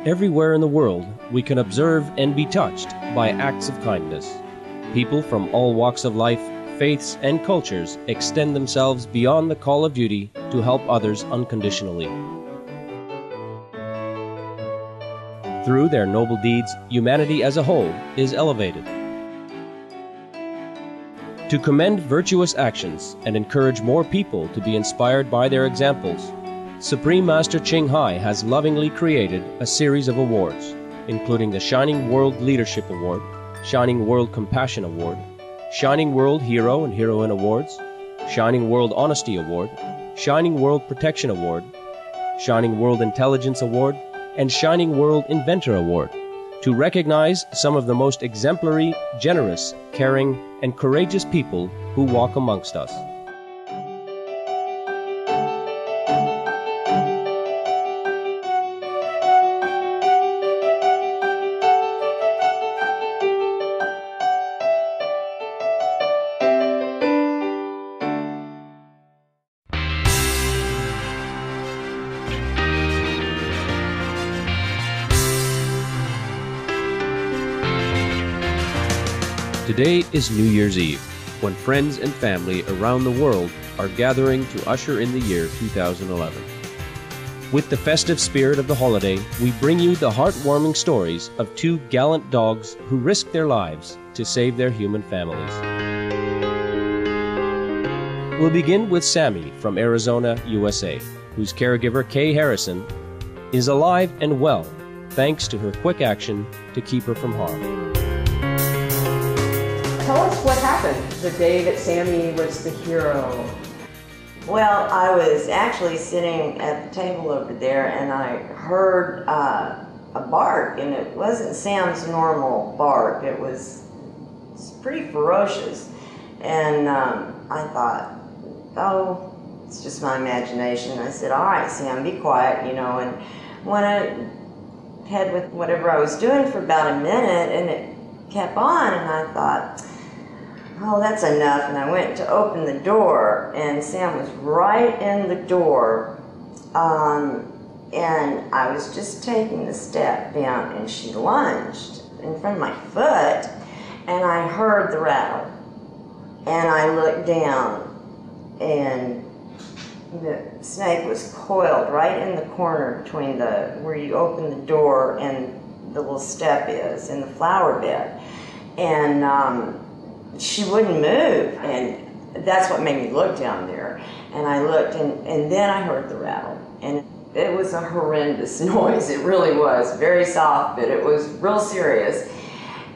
Everywhere in the world, we can observe and be touched by acts of kindness. People from all walks of life, faiths, and cultures extend themselves beyond the call of duty to help others unconditionally. Through their noble deeds, humanity as a whole is elevated. To commend virtuous actions and encourage more people to be inspired by their examples, Supreme Master Ching Hai has lovingly created a series of awards, including the Shining World Leadership Award, Shining World Compassion Award, Shining World Hero and Heroine Awards, Shining World Honesty Award, Shining World Protection Award, Shining World Intelligence Award, and Shining World Inventor Award, to recognize some of the most exemplary, generous, caring, and courageous people who walk amongst us. Today is New Year's Eve, when friends and family around the world are gathering to usher in the year 2011. With the festive spirit of the holiday, we bring you the heartwarming stories of two gallant dogs who risked their lives to save their human families. We'll begin with Sammy from Arizona, USA, whose caregiver, Kay Harrison, is alive and well thanks to her quick action to keep her from harm. Tell us what happened the day that Sammy was the hero. Well, I was actually sitting at the table over there and I heard a bark, and it wasn't Sam's normal bark. It was pretty ferocious. And I thought, oh, it's just my imagination. I said, all right, Sam, be quiet, you know. And went ahead with whatever I was doing for about a minute, and it kept on, and I thought, oh, that's enough. And I went to open the door, and Sam was right in the door. And I was just taking the step down, and she lunged in front of my foot, and I heard the rattle. And I looked down, and the snake was coiled right in the corner between where you open the door and the little step is, in the flower bed. And she wouldn't move, and that's what made me look down there. And I looked, and then I heard the rattle, and it was a horrendous noise. It really was. Very soft, but it was real serious.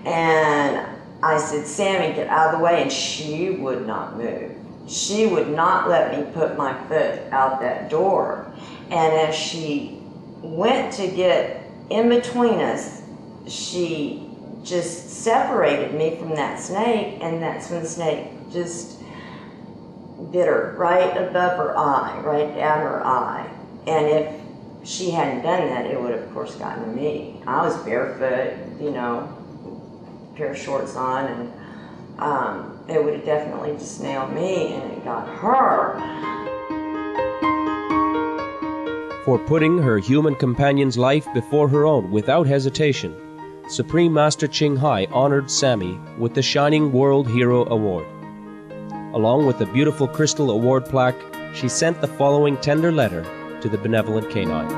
And I said, Sammy, get out of the way, and she would not move. She would not let me put my foot out that door. And as she went to get in between us, she just separated me from that snake, and that's when the snake just bit her right above her eye, right at her eye. And if she hadn't done that, it would have, of course, gotten me. I was barefoot, you know, pair of shorts on, and it would have definitely just nailed me, and it got her. For putting her human companion's life before her own without hesitation, Supreme Master Ching Hai honored Sammy with the Shining World Hero Award. Along with the beautiful crystal award plaque, she sent the following tender letter to the benevolent canine.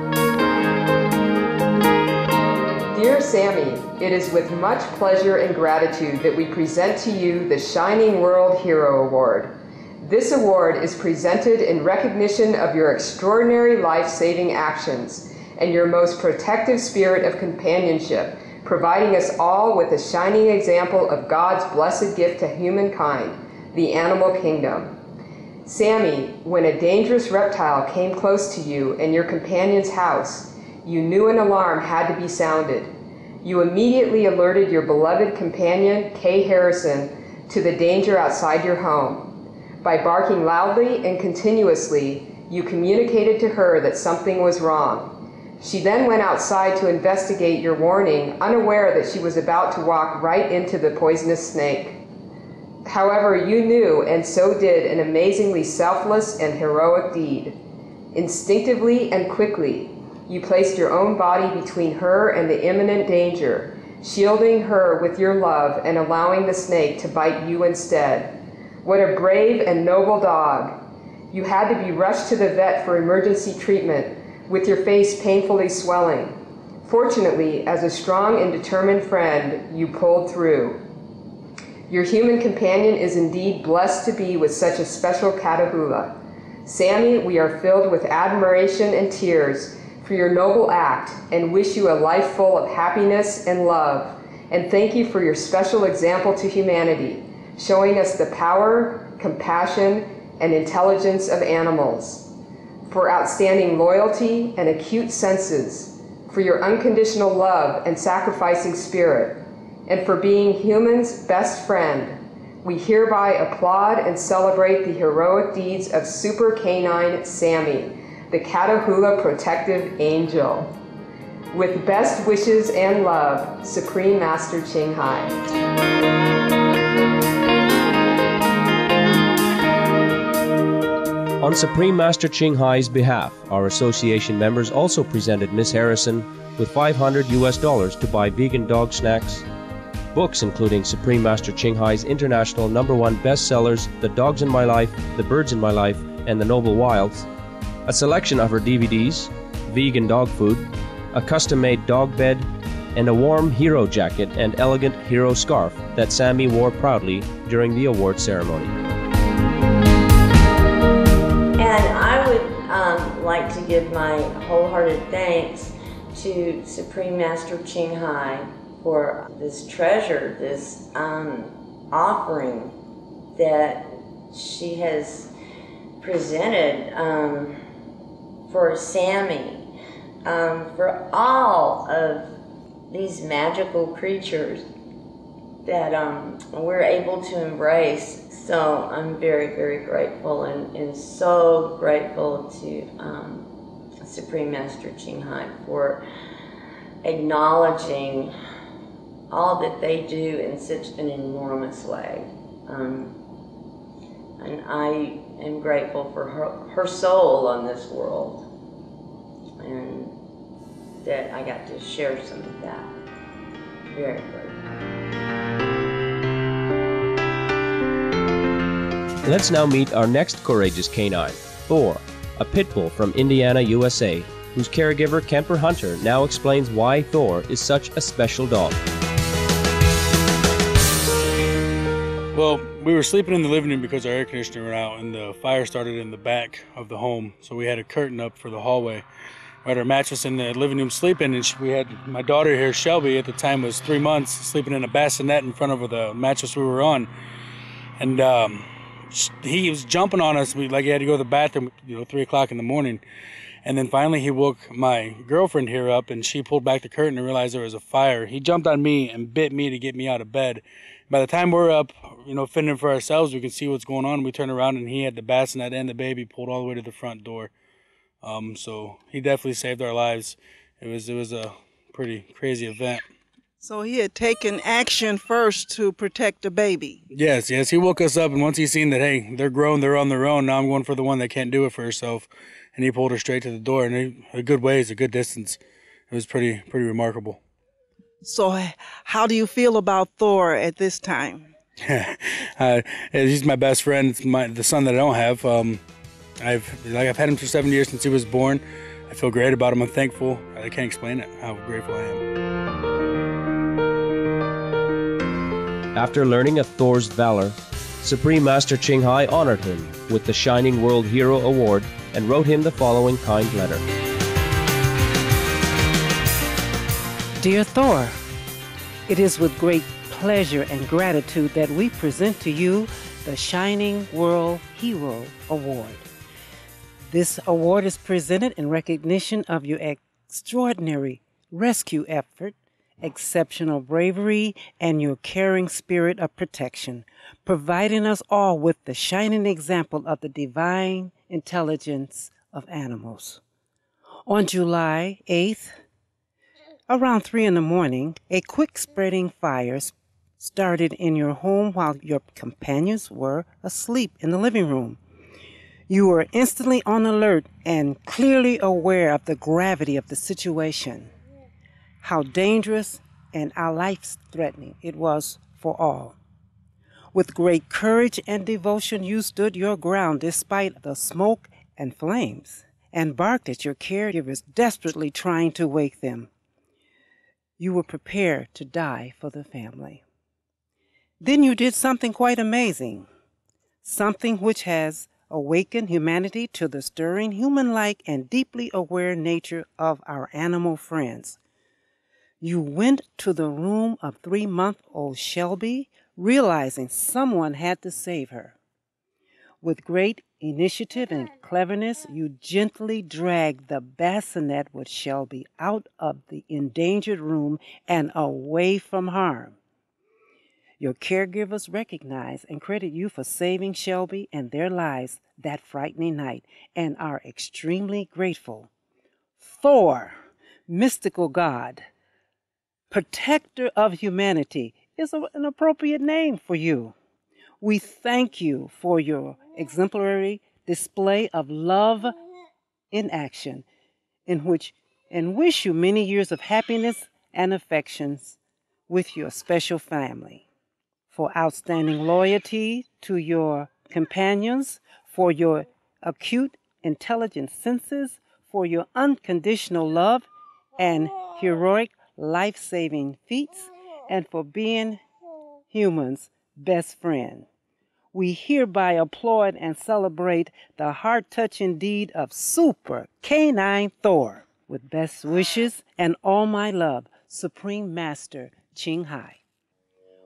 Dear Sammy, it is with much pleasure and gratitude that we present to you the Shining World Hero Award. This award is presented in recognition of your extraordinary life-saving actions and your most protective spirit of companionship, providing us all with a shining example of God's blessed gift to humankind, the animal kingdom. Sammy, when a dangerous reptile came close to you and your companion's house, you knew an alarm had to be sounded. You immediately alerted your beloved companion, Kay Harrison, to the danger outside your home. By barking loudly and continuously, you communicated to her that something was wrong. She then went outside to investigate your warning, unaware that she was about to walk right into the poisonous snake. However, you knew, and so did, an amazingly selfless and heroic deed. Instinctively and quickly, You placed your own body between her and the imminent danger, shielding her with your love and allowing the snake to bite you instead. What a brave and noble dog. You had to be rushed to the vet for emergency treatment, with your face painfully swelling. Fortunately, as a strong and determined friend, you pulled through. Your human companion is indeed blessed to be with such a special Catahoula. Sammy, we are filled with admiration and tears for your noble act and wish you a life full of happiness and love. And thank you for your special example to humanity, showing us the power, compassion, and intelligence of animals, for outstanding loyalty and acute senses, for your unconditional love and sacrificing spirit, and for being humans' best friend. We hereby applaud and celebrate the heroic deeds of Super Canine Sammy, the Catahoula protective angel. With best wishes and love, Supreme Master Ching Hai. On Supreme Master Ching Hai's behalf, our association members also presented Miss Harrison with $500 to buy vegan dog snacks, books including Supreme Master Ching Hai's international #1 bestsellers, The Dogs in My Life, The Birds in My Life, and The Noble Wilds, a selection of her DVDs, vegan dog food, a custom-made dog bed, and a warm hero jacket and elegant hero scarf that Sammy wore proudly during the award ceremony. And I would like to give my wholehearted thanks to Supreme Master Ching Hai for this treasure, this offering that she has presented for Sammy, for all of these magical creatures that we're able to embrace. So I'm very, very grateful and so grateful to Supreme Master Ching Hai for acknowledging all that they do in such an enormous way. And I am grateful for her soul on this world, and that I got to share some of that. Very grateful. Let's now meet our next courageous canine, Thor, a pit bull from Indiana, USA, whose caregiver, Kemper Hunter, now explains why Thor is such a special dog. Well, we were sleeping in the living room because our air conditioner went out and the fire started in the back of the home. So we had a curtain up for the hallway. We had our mattress in the living room sleeping, and we had my daughter here, Shelby, at the time was 3 months, sleeping in a bassinet in front of the mattress we were on. And he was jumping on us. Like he had to go to the bathroom, 3 o'clock in the morning. And then finally he woke my girlfriend here up, and she pulled back the curtain and realized there was a fire. He jumped on me and bit me to get me out of bed. By the time we're up, fending for ourselves, we can see what's going on. We turn around and he had the bassinet and the baby pulled all the way to the front door. So he definitely saved our lives. It was a pretty crazy event. So he had taken action first to protect the baby. Yes. He woke us up, and once he seen that, hey, they're grown, they're on their own. Now I'm going for the one that can't do it for herself. And he pulled her straight to the door, and a good ways, a good distance. It was pretty remarkable. So how do you feel about Thor at this time? He's my best friend. It's the son that I don't have. I've had him for 7 years since he was born. I feel great about him. I'm thankful. I can't explain it, how grateful I am. After learning of Thor's valor, Supreme Master Ching Hai honored him with the Shining World Hero Award and wrote him the following kind letter. Dear Thor, it is with great pleasure and gratitude that we present to you the Shining World Hero Award. This award is presented in recognition of your extraordinary rescue effort, exceptional bravery, and your caring spirit of protection, providing us all with the shining example of the divine intelligence of animals. On July 8th, around 3 in the morning, a quick-spreading fire started in your home while your companions were asleep in the living room. You were instantly on alert and clearly aware of the gravity of the situation, how dangerous and how life-threatening it was for all. With great courage and devotion, you stood your ground despite the smoke and flames, and barked at your caregivers, desperately trying to wake them. You were prepared to die for the family. Then you did something quite amazing, something which has awakened humanity to the stirring, human-like, and deeply aware nature of our animal friends. You went to the room of 3-month-old Shelby, realizing someone had to save her. With great initiative and cleverness, you gently dragged the bassinet with Shelby out of the endangered room and away from harm. Your caregivers recognize and credit you for saving Shelby and their lives that frightening night and are extremely grateful. Thor, mystical god, protector of humanity, is an appropriate name for you. We thank you for your exemplary display of love in action, and wish you many years of happiness and affections with your special family. For outstanding loyalty to your companions, for your acute, intelligent senses, for your unconditional love and heroic life-saving feats, and for being humans' best friend. We hereby applaud and celebrate the heart-touching deed of Super Canine Thor. With best wishes and all my love, Supreme Master Ching Hai.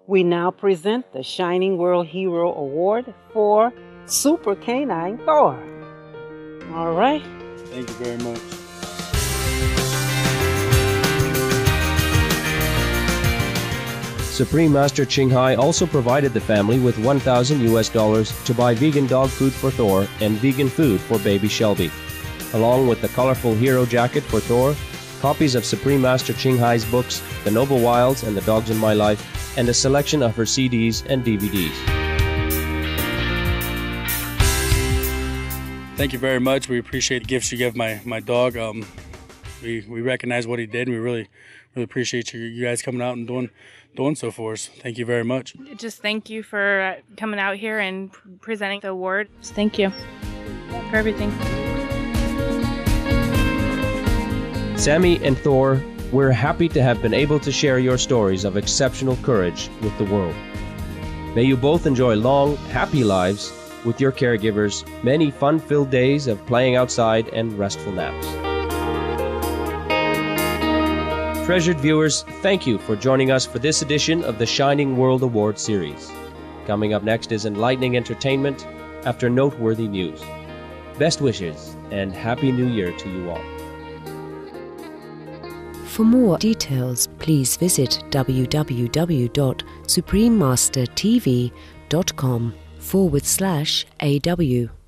We now present the Shining World Hero Award for Super Canine Thor. All right. Thank you very much. Supreme Master Ching Hai also provided the family with $1,000 to buy vegan dog food for Thor and vegan food for baby Shelby, along with the colorful hero jacket for Thor, copies of Supreme Master Ching Hai's books, The Noble Wilds and The Dogs in My Life, and a selection of her CDs and DVDs. Thank you very much. We appreciate the gifts you gave my dog. We recognize what he did, and we really appreciate you guys coming out and doing so for us. Thank you very much. Just thank you for coming out here and presenting the award. Just thank you for everything. Sammy and Thor, we're happy to have been able to share your stories of exceptional courage with the world. May you both enjoy long, happy lives with your caregivers, many fun-filled days of playing outside and restful naps. Treasured viewers, thank you for joining us for this edition of the Shining World Award Series. Coming up next is enlightening entertainment after noteworthy news. Best wishes and Happy New Year to you all. For more details, please visit www.suprememastertv.com/AW.